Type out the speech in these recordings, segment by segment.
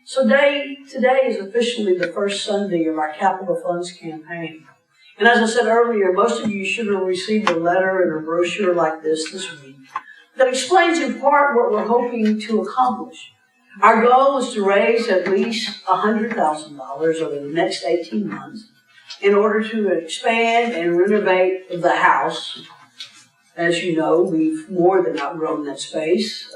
So today is officially the first Sunday of our Capital Funds campaign. And as I said earlier, most of you should have received a letter and a brochure like this week that explains in part what we're hoping to accomplish. Our goal is to raise at least $100,000 over the next 18 months in order to expand and renovate the house. As you know, we've more than outgrown that space.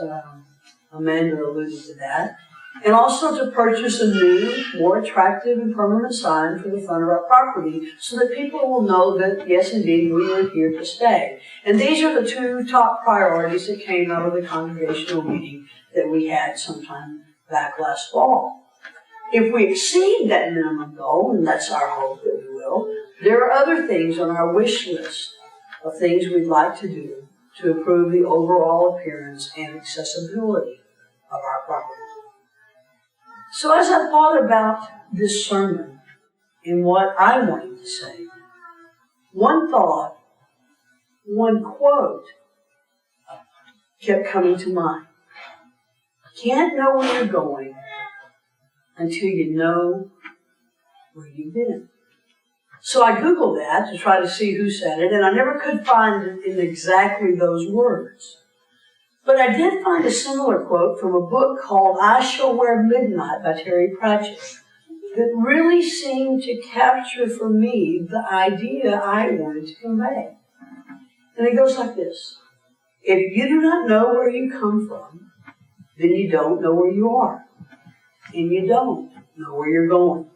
Amanda alluded to that. And also to purchase a new, more attractive and permanent sign for the front of our property so that people will know that, yes, indeed, we are here to stay. And these are the two top priorities that came out of the congregational meeting that we had sometime back last fall. If we exceed that minimum goal, and that's our hope that we will, there are other things on our wish list of things we'd like to do to improve the overall appearance and accessibility of our property. So as I thought about this sermon and what I wanted to say, one thought, one quote kept coming to mind. You can't know where you're going until you know where you've been. So I Googled that to try to see who said it, and I never could find it in exactly those words. But I did find a similar quote from a book called I Shall Wear Midnight by Terry Pratchett that really seemed to capture for me the idea I wanted to convey. And it goes like this. If you do not know where you come from, then you don't know where you are. And you don't know where you're going.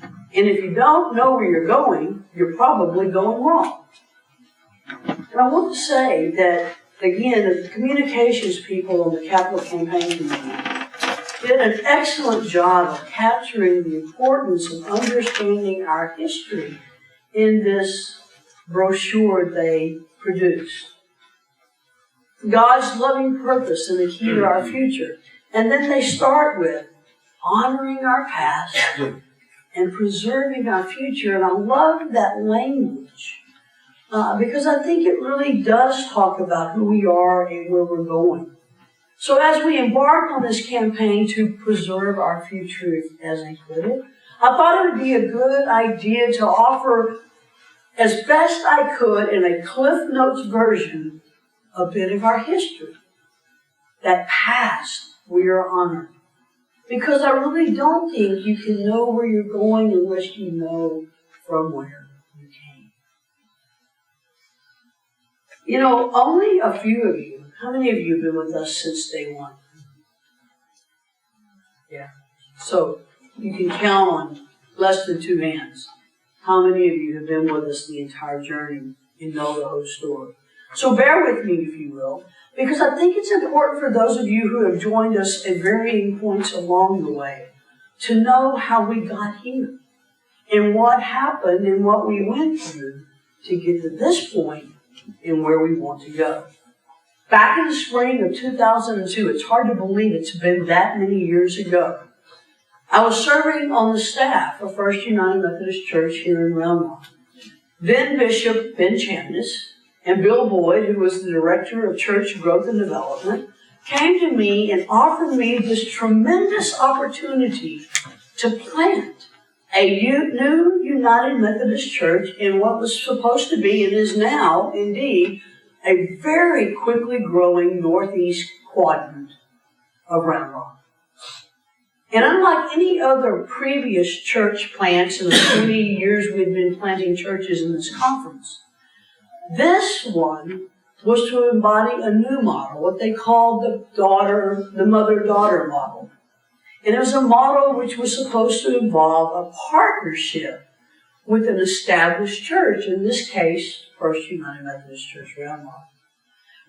And if you don't know where you're going, you're probably going wrong. And I want to say that again, the communications people on the Capital Campaign Committee did an excellent job of capturing the importance of understanding our history in this brochure they produced. God's loving purpose and the key to our future. And then they start with honoring our past and preserving our future. And I love that language. Because I think it really does talk about who we are and where we're going. So as we embark on this campaign to preserve our future, as I put it, I thought it would be a good idea to offer, as best I could in a Cliff Notes version, a bit of our history. That past we are honoring. Because I really don't think you can know where you're going unless you know from where. You know, only a few of you, how many of you have been with us since day one? Yeah. So you can count on less than 2 hands. How many of you have been with us the entire journey and know the whole story? So bear with me, if you will, because I think it's important for those of you who have joined us at varying points along the way to know how we got here and what happened and what we went through to get to this point and where we want to go. Back in the spring of 2002, it's hard to believe it's been that many years ago, I was serving on the staff of First United Methodist Church here in Round Rock. Then Bishop Ben Chamness and Bill Boyd, who was the Director of Church Growth and Development, came to me and offered me this tremendous opportunity to plant a new United Methodist Church in what was supposed to be and is now, indeed, a very quickly growing northeast quadrant of Round Rock. And unlike any other previous church plants in the 20 years we've been planting churches in this conference, this one was to embody a new model, what they called the mother-daughter model. And it was a model which was supposed to involve a partnership with an established church, in this case, First United Methodist Church Round Rock.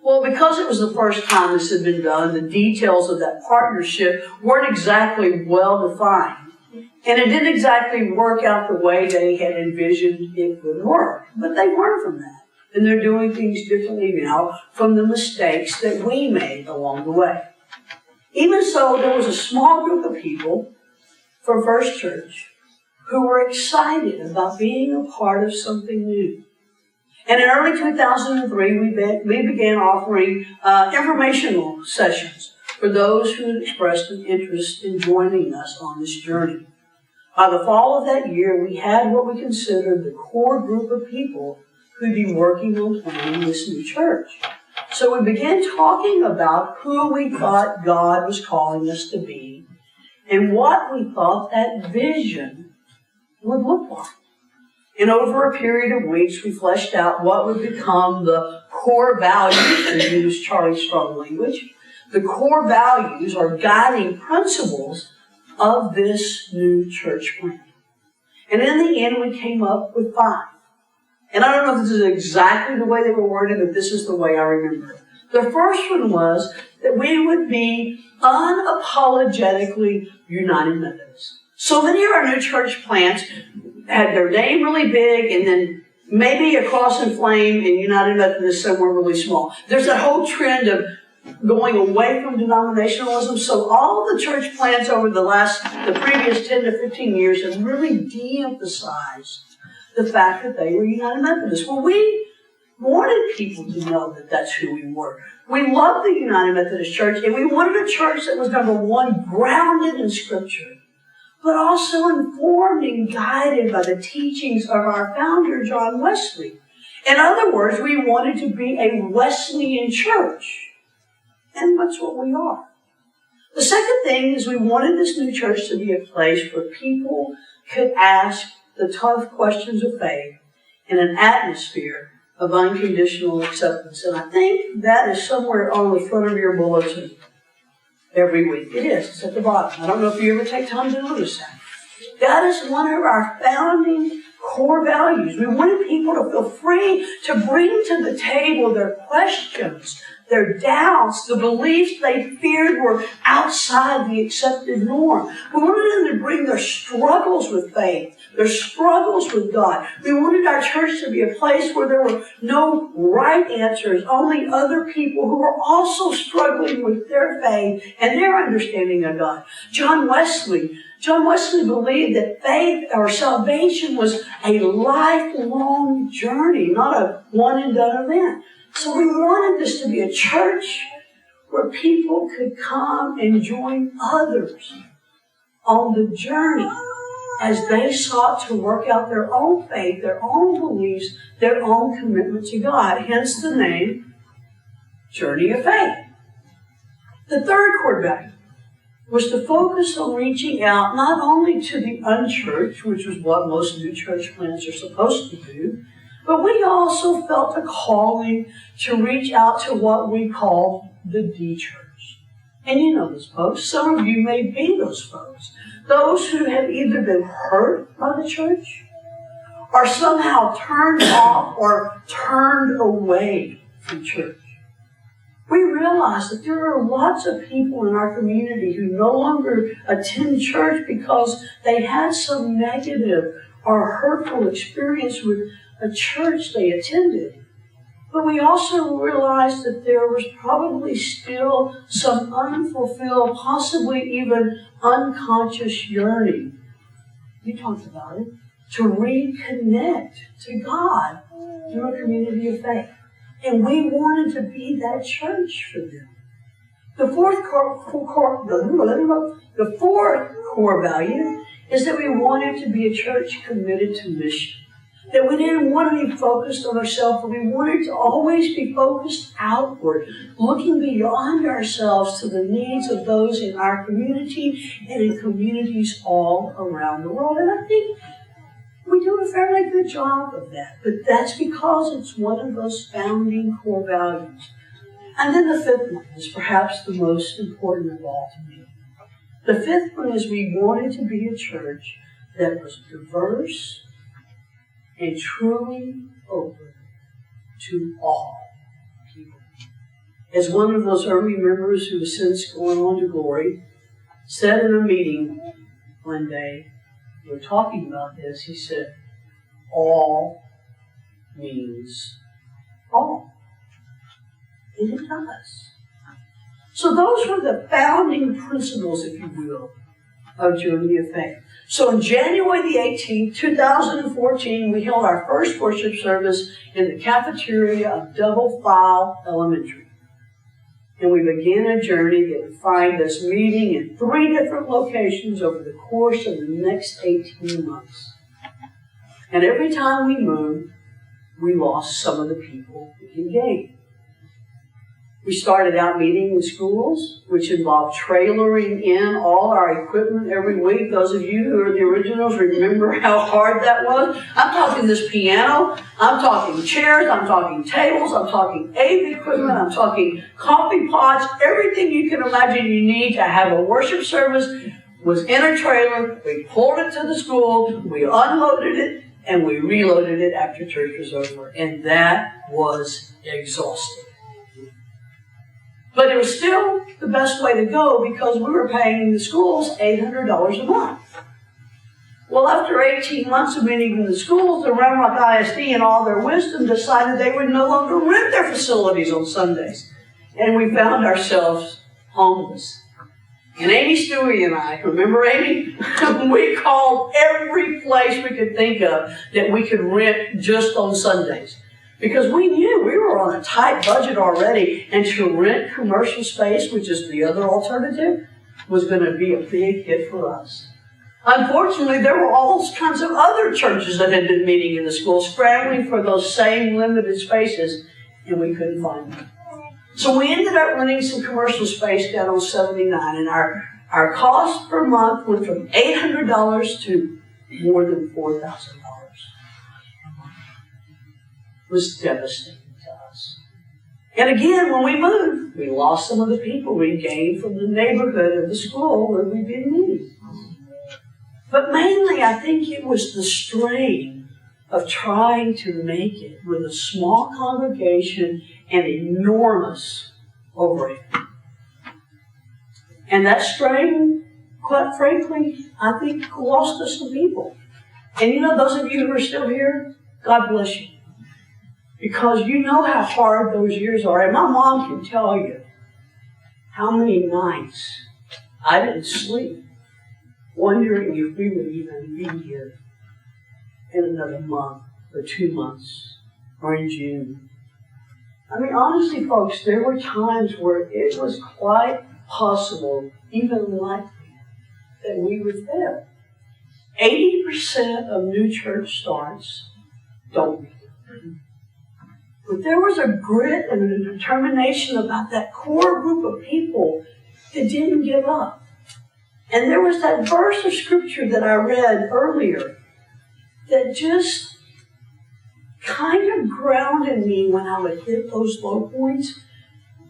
Well, because it was the first time this had been done, the details of that partnership weren't exactly well defined. And it didn't exactly work out the way they had envisioned it would work. But they learned from that. And they're doing things differently now from the mistakes that we made along the way. Even so, there was a small group of people from First Church who were excited about being a part of something new. And in early 2003, we began offering informational sessions for those who had expressed an interest in joining us on this journey. By the fall of that year, we had what we considered the core group of people who'd be working on planning this new church. So we began talking about who we thought God was calling us to be and what we thought that vision would look like. And over a period of weeks, we fleshed out what would become the core values, to use Charlie Strong language. The core values are guiding principles of this new church plan. And in the end, we came up with 5. And I don't know if this is exactly the way they were worded, but this is the way I remember it. The first one was that we would be unapologetically United Methodists. So many of our new church plants had their name really big and then maybe a cross and flame and United Methodist somewhere really small. There's that whole trend of going away from denominationalism. So all the church plants over the previous 10 to 15 years have really de-emphasized the fact that they were United Methodists. Well, we wanted people to know that that's who we were. We loved the United Methodist Church, and we wanted a church that was, number one, grounded in Scripture, but also informed and guided by the teachings of our founder, John Wesley. In other words, we wanted to be a Wesleyan church, and that's what we are. The second thing is we wanted this new church to be a place where people could ask the tough questions of faith in an atmosphere of unconditional acceptance. And I think that is somewhere on the front of your bulletin every week. It is. It's at the bottom. I don't know if you ever take time to notice that. That is one of our founding core values. We wanted people to feel free to bring to the table their questions, their doubts, the beliefs they feared were outside the accepted norm. We wanted them to bring their struggles with faith, their struggles with God. We wanted our church to be a place where there were no right answers, only other people who were also struggling with their faith and their understanding of God. John Wesley believed that faith or salvation was a lifelong journey, not a one-and-done event. So we wanted this to be a church where people could come and join others on the journey as they sought to work out their own faith, their own beliefs, their own commitment to God. Hence the name, Journey of Faith. The third core value was to focus on reaching out not only to the unchurched, which is what most new church plants are supposed to do, but we also felt a calling to reach out to what we call the D-church. And you know those folks. Some of you may be those folks. Those who have either been hurt by the church or somehow turned off or turned away from church. We realize that there are lots of people in our community who no longer attend church because they had some negative or hurtful experience with a church they attended. But we also realized that there was probably still some unfulfilled, possibly even unconscious yearning. You talked about it. To reconnect to God through a community of faith. And we wanted to be that church for them. The fourth core value is that we wanted to be a church committed to mission. That we didn't want to be focused on ourselves, but we wanted to always be focused outward, looking beyond ourselves to the needs of those in our community and in communities all around the world. And I think we do a fairly good job of that, but that's because it's one of those founding core values. And then the fifth one is perhaps the most important of all to me. The fifth one is we wanted to be a church that was diverse and truly open to all people. As one of those early members who has since gone on to glory said in a meeting one day, we were talking about this, he said, all means all. And it does. So those were the founding principles, if you will, of Journey of Faith. So on January the 18th, 2014, we held our first worship service in the cafeteria of Double File Elementary. And we began a journey that would find us meeting in 3 different locations over the course of the next 18 months. And every time we moved, we lost some of the people we had gained. We started out meeting in schools, which involved trailering in all our equipment every week. Those of you who are the originals remember how hard that was. I'm talking this piano, I'm talking chairs, I'm talking tables, I'm talking AV equipment, I'm talking coffee pots. Everything you can imagine you need to have a worship service was in a trailer. We pulled it to the school, we unloaded it, and we reloaded it after church was over. And that was exhausting. But it was still the best way to go because we were paying the schools $800 a month. Well, after 18 months of meeting in the schools, the Ramrock ISD in all their wisdom decided they would no longer rent their facilities on Sundays. And we found ourselves homeless. And Amy Stewie and I, remember Amy? We called every place we could think of that we could rent just on Sundays. Because we knew we were on a tight budget already, and to rent commercial space, which is the other alternative, was going to be a big hit for us. Unfortunately, there were all kinds of other churches that had been meeting in the school, scrambling for those same limited spaces, and we couldn't find them. So we ended up renting some commercial space down on 79, and our cost per month went from $800 to more than $4,000. Was devastating to us. And again, when we moved, we lost some of the people we gained from the neighborhood of the school where we'd been meeting. But mainly, I think it was the strain of trying to make it with a small congregation and enormous overhead. And that strain, quite frankly, I think lost us some people. And you know, those of you who are still here, God bless you. Because you know how hard those years are. And my mom can tell you how many nights I didn't sleep, wondering if we would even be here in another month or 2 months or in June. I mean, honestly, folks, there were times where it was quite possible, even likely, that we would fail. 80% of new church starts don't make it. But there was a grit and a determination about that core group of people that didn't give up. And there was that verse of scripture that I read earlier that just kind of grounded me when I would hit those low points.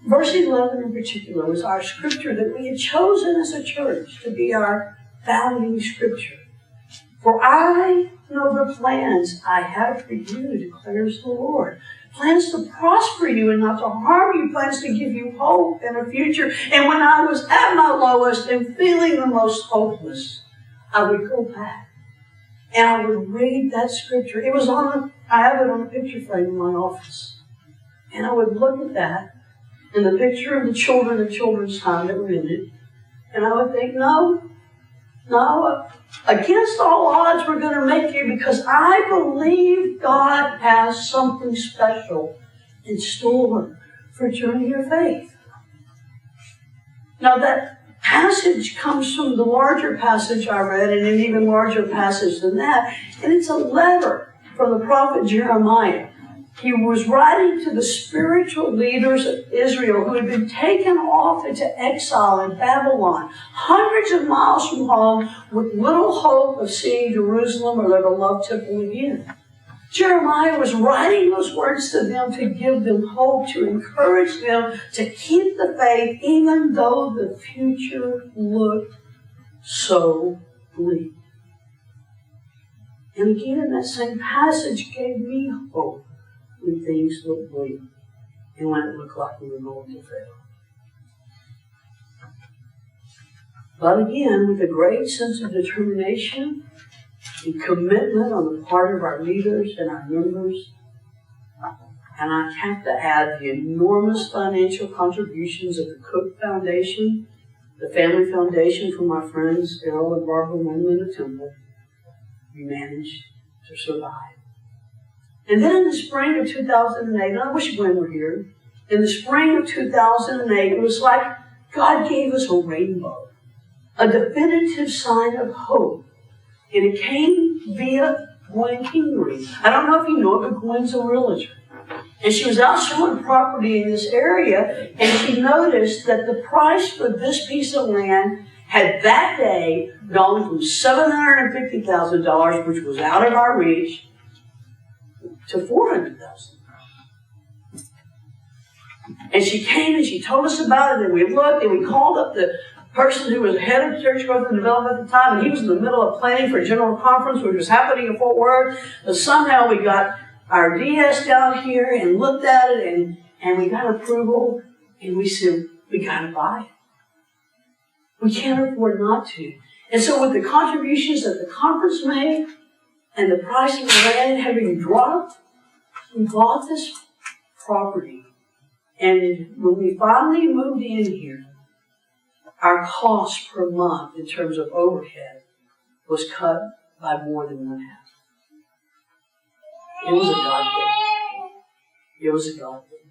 Verse 11 in particular was our scripture that we had chosen as a church to be our founding scripture. For I know the plans I have for you, declares the Lord. Plans to prosper you and not to harm you. Plans to give you hope and a future. And when I was at my lowest and feeling the most hopeless, I would go back and I would read that scripture. It was I have it on a picture frame in my office. And I would look at that and the picture of the children of children's time that were in it. And I would think, no, against all odds, we're going to make it because I believe God has something special in store for Journey Your Faith. Now, that passage comes from the larger passage I read, and an even larger passage than that, and it's a letter from the prophet Jeremiah. He was writing to the spiritual leaders of Israel who had been taken off into exile in Babylon, hundreds of miles from home, with little hope of seeing Jerusalem or their beloved temple again. Jeremiah was writing those words to them to give them hope, to encourage them to keep the faith, even though the future looked so bleak. And again, that same passage gave me hope when things looked bleak and when it looked like we were going to fail. But again, with a great sense of determination and commitment on the part of our leaders and our members, and I have to add the enormous financial contributions of the Cook Foundation, the Family Foundation from our friends Errol and Barbara Wyndham in the Temple, we managed to survive. And then in the spring of 2008, and I wish Gwen were here, In the spring of 2008, it was like God gave us a rainbow, a definitive sign of hope. And it came via Gwen Kingery. I don't know if you know it, but Gwen's a realtor. And she was out showing property in this area, and she noticed that the price for this piece of land had that day gone from $750,000, which was out of our reach, to $400,000. And she came and she told us about it, and we looked and we called up the person who was head of church growth and development at the time, and he was in the middle of planning for a general conference which was happening in Fort Worth. But somehow we got our DS down here and looked at it, and we got approval, and we said, we got to buy it. We can't afford not to. And so with the contributions that the conference made and the price of the land having dropped, we bought this property. And when we finally moved in here, our cost per month in terms of overhead was cut by more than one half. It was a God thing. It was a God thing.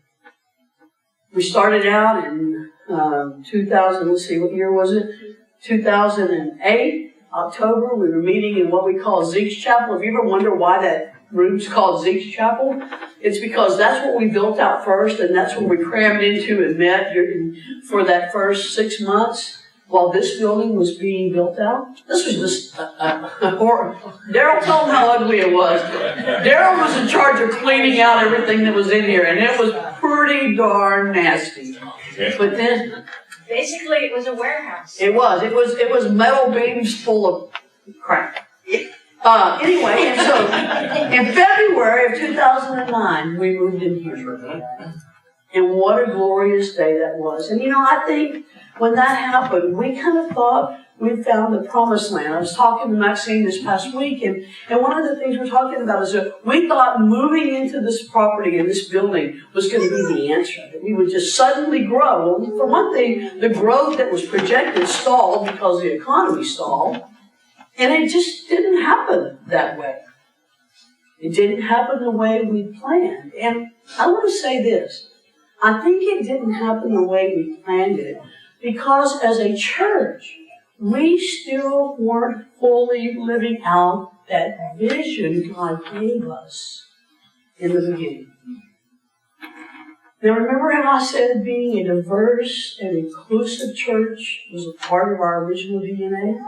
We started out in 2000, let's see, what year was it? 2008, October. We were meeting in what we call Zeke's Chapel. Have you ever wondered why that room's called Zeke's Chapel? It's because that's what we built out first, and that's what we crammed into and met for that first 6 months while this building was being built out. This was just a horror. Daryl told them how ugly it was. Daryl was in charge of cleaning out everything that was in here, and it was pretty darn nasty. But then, basically, it was a warehouse. It was metal beams full of crap. Anyway, and so in February of 2009, we moved in here. And what a glorious day that was. And I think when that happened, we kind of thought we'd found the promised land. I was talking to Maxine this past week, and one of the things we're talking about is that we thought moving into this property and this building was going to be the answer, that we would just suddenly grow. Well, for one thing, the growth that was projected stalled because the economy stalled. And it just didn't happen that way. It didn't happen the way we planned. And I want to say this. I think it didn't happen the way we planned it because as a church, we still weren't fully living out that vision God gave us in the beginning. Now remember how I said being a diverse and inclusive church was a part of our original DNA?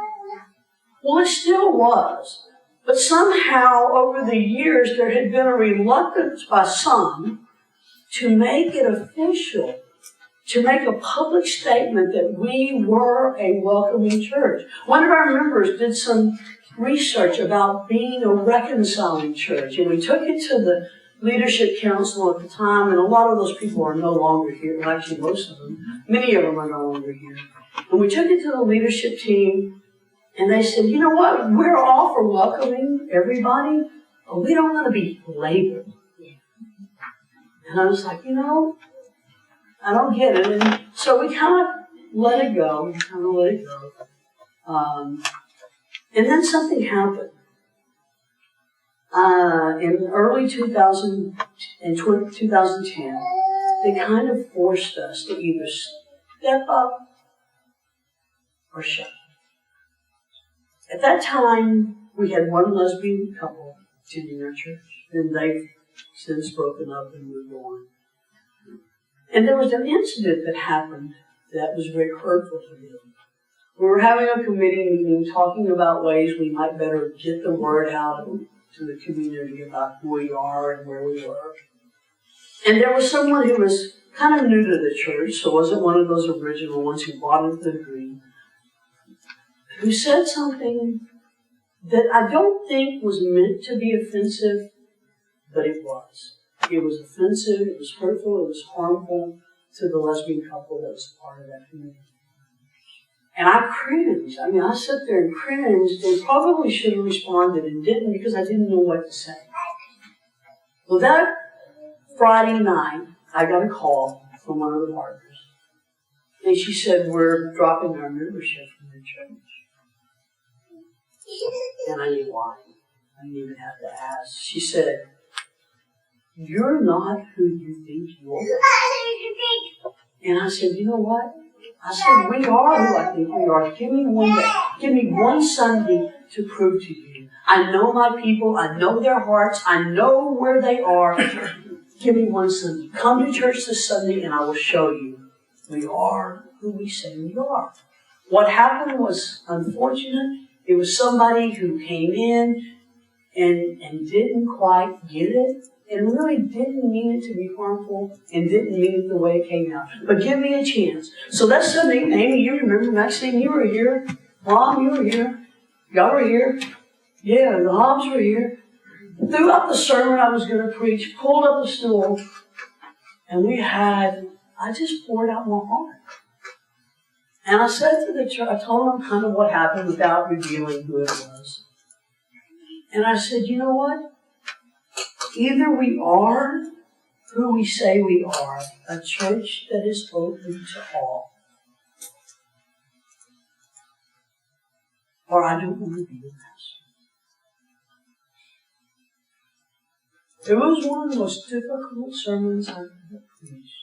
Well, it still was. But somehow, over the years, there had been a reluctance by some to make it official, to make a public statement that we were a welcoming church. One of our members did some research about being a reconciling church, and we took it to the leadership council at the time, and a lot of those people are no longer here. Well, actually, most of them. Many of them are no longer here. And we took it to the leadership team, and they said, you know what, we're all for welcoming everybody, but we don't want to be labeled. And I was like, I don't get it. And so we kind of let it go. And then something happened. In early 2010, they kind of forced us to either step up or shut up. At that time, we had one lesbian couple attending our church, and they've since broken up and moved on. And there was an incident that happened that was very hurtful to them. We were having a committee meeting talking about ways we might better get the word out to the community about who we are and where we were. And there was someone who was kind of new to the church, so wasn't one of those original ones who bought into the dream, who said something that I don't think was meant to be offensive, but it was. It was offensive, it was hurtful, it was harmful to the lesbian couple that was a part of that community. And I cringed. I sat there and cringed and probably should have responded and didn't because I didn't know what to say. Well, that Friday night, I got a call from one of the partners. And she said, we're dropping our membership from the church. And I knew why. I didn't even have to ask. She said, you're not who you think you are. And I said, you know what? I said, we are who I think we are. Give me one day. Give me one Sunday to prove to you. I know my people. I know their hearts. I know where they are. Give me one Sunday. Come to church this Sunday and I will show you. We are who we say we are. What happened was unfortunate. It was somebody who came in and didn't quite get it and really didn't mean it to be harmful and didn't mean it the way it came out. But give me a chance. So that Sunday, Amy, you remember, Maxine, you were here. Mom, you were here. Y'all were here. Yeah, the Hobbs were here. Throughout the sermon I was going to preach, pulled up a stool, and I just poured out my heart. And I said to the church, I told them kind of what happened without revealing who it was. And I said, you know what? Either we are who we say we are, a church that is open to all, or I don't want to be a pastor. It was one of the most difficult sermons I've ever preached.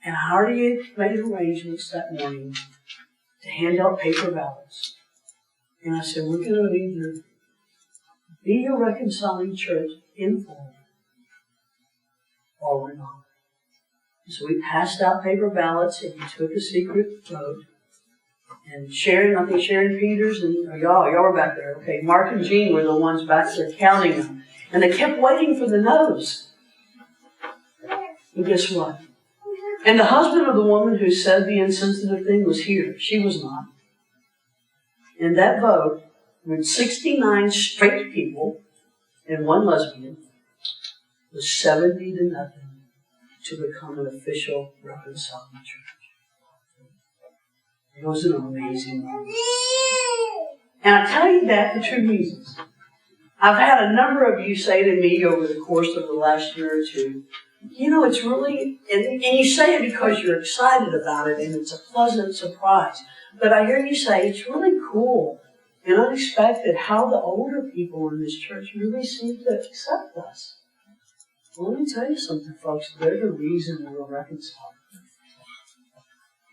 And I already had made arrangements that morning to hand out paper ballots. And I said, we're going to either be a reconciling church in full, or we're not. So we passed out paper ballots, and we took a secret vote. And Sharon, I think Sharon Peters, and y'all were back there. Okay, Mark and Jean were the ones back there counting them. And they kept waiting for the no's. And guess what? And the husband of the woman who said the insensitive thing was here. She was not. And that vote, with 69 straight people and one lesbian, was 70-0 to become an official reconciling church. It was an amazing moment. And I tell you that for two reasons. I've had a number of you say to me over the course of the last year or two, you know, it's really, and you say it because you're excited about it and it's a pleasant surprise. But I hear you say it's really cool and unexpected how the older people in this church really seem to accept us. Well, let me tell you something, folks. They're the reason we're reconciling.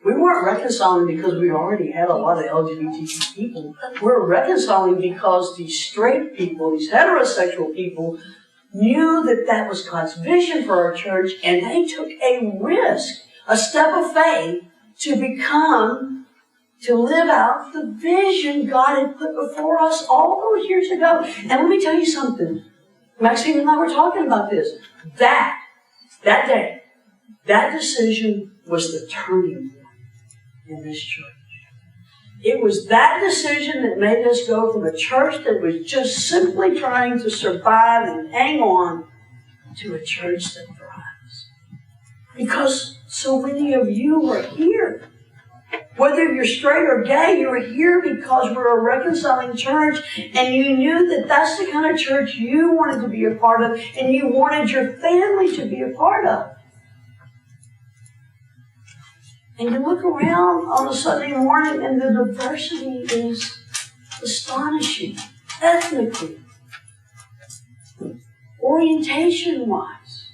We weren't reconciling because we already had a lot of LGBTQ people. We're reconciling because these straight people, these heterosexual people, knew that that was God's vision for our church, and they took a risk, a step of faith, to live out the vision God had put before us all those years ago. And let me tell you something. Maxine and I were talking about this. That day, that decision was the turning point in this church. It was that decision that made us go from a church that was just simply trying to survive and hang on to a church that thrives. Because so many of you are here. Whether you're straight or gay, you're here because we're a reconciling church and you knew that that's the kind of church you wanted to be a part of and you wanted your family to be a part of. And you look around on a Sunday morning and the diversity is astonishing. Ethnically, orientation-wise,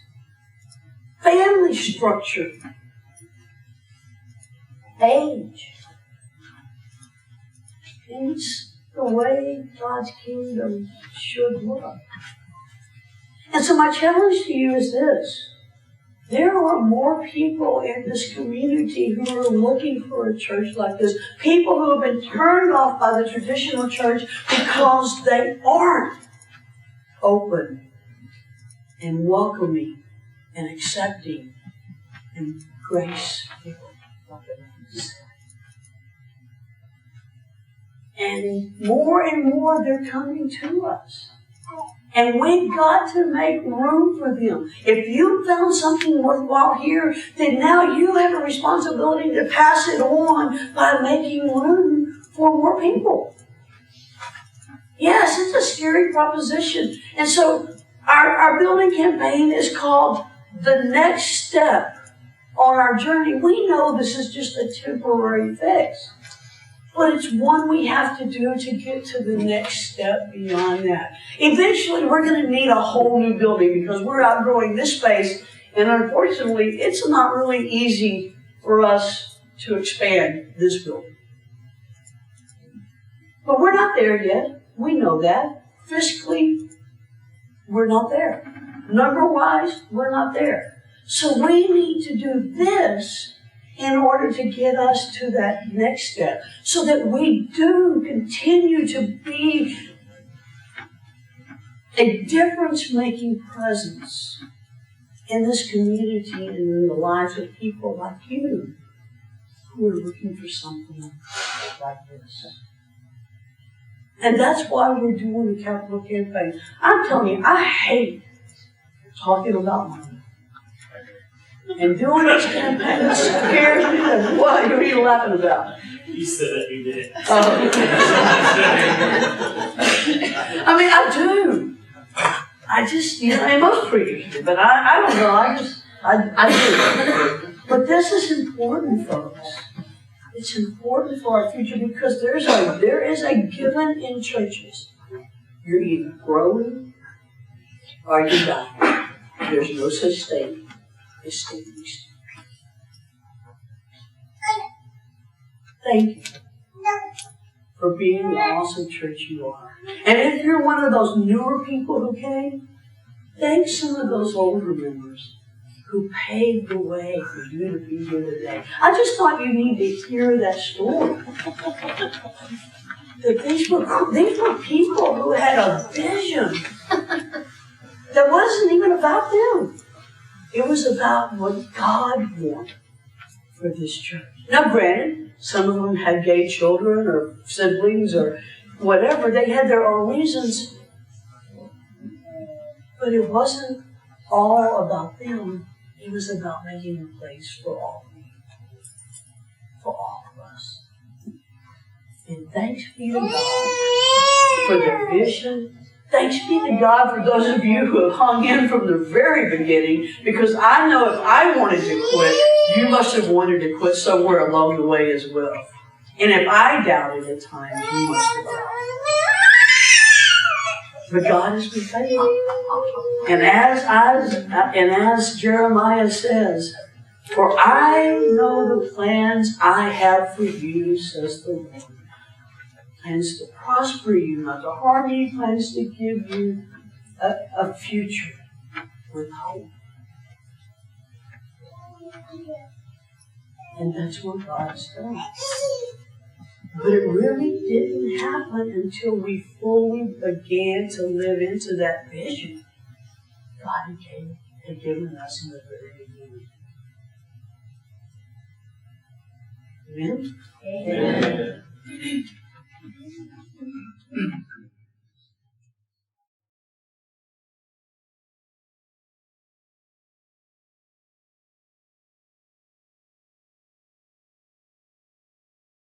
family structure, age. It's the way God's kingdom should look. And so my challenge to you is this. There are more people in this community who are looking for a church like this. People who have been turned off by the traditional church because they aren't open and welcoming and accepting and grace people. And more they're coming to us. And we've got to make room for them. If you found something worthwhile here, then now you have a responsibility to pass it on by making room for more people. Yes, it's a scary proposition. And so our building campaign is called The Next Step on Our Journey. We know this is just a temporary fix. But it's one we have to do to get to the next step beyond that. Eventually, we're going to need a whole new building because we're outgrowing this space. And unfortunately, it's not really easy for us to expand this building. But we're not there yet. We know that. Fiscally, we're not there. Number-wise, we're not there. So we need to do this in order to get us to that next step, so that we do continue to be a difference-making presence in this community and in the lives of people like you who are looking for something like this. And that's why we're doing the capital campaign. I'm telling you, I hate talking about money. And doing this campaign scares me. What are you laughing about? You said it, you did it. I mean, I do. I just, and most preachers do, but I don't know. I do. But this is important, folks. It's important for our future because there is a given in churches. You're either growing or you're dying. There's no such thing as standing still. Thank you for being the awesome church you are. And if you're one of those newer people who came, thank some of those older members who paved the way for you to be here today. I just thought you need to hear that story. That these were people who had a vision that wasn't even about them. It was about what God wanted for this church. Now, granted, some of them had gay children or siblings or whatever. They had their own reasons. But it wasn't all about them. It was about making a place for all of you. For all of us. And thanks be to God for their vision. Thanks be to God for those of you who have hung in from the very beginning, because I know if I wanted to quit, you must have wanted to quit somewhere along the way as well. And if I doubted at times, you must have doubted. But God has been faithful. And as Jeremiah says, for I know the plans I have for you, says the Lord. Plans to prosper you, not to harm you, plans to give you a future with hope. And that's what God's done. But it really didn't happen until we fully began to live into that vision God had given us in the very beginning. Amen? Amen.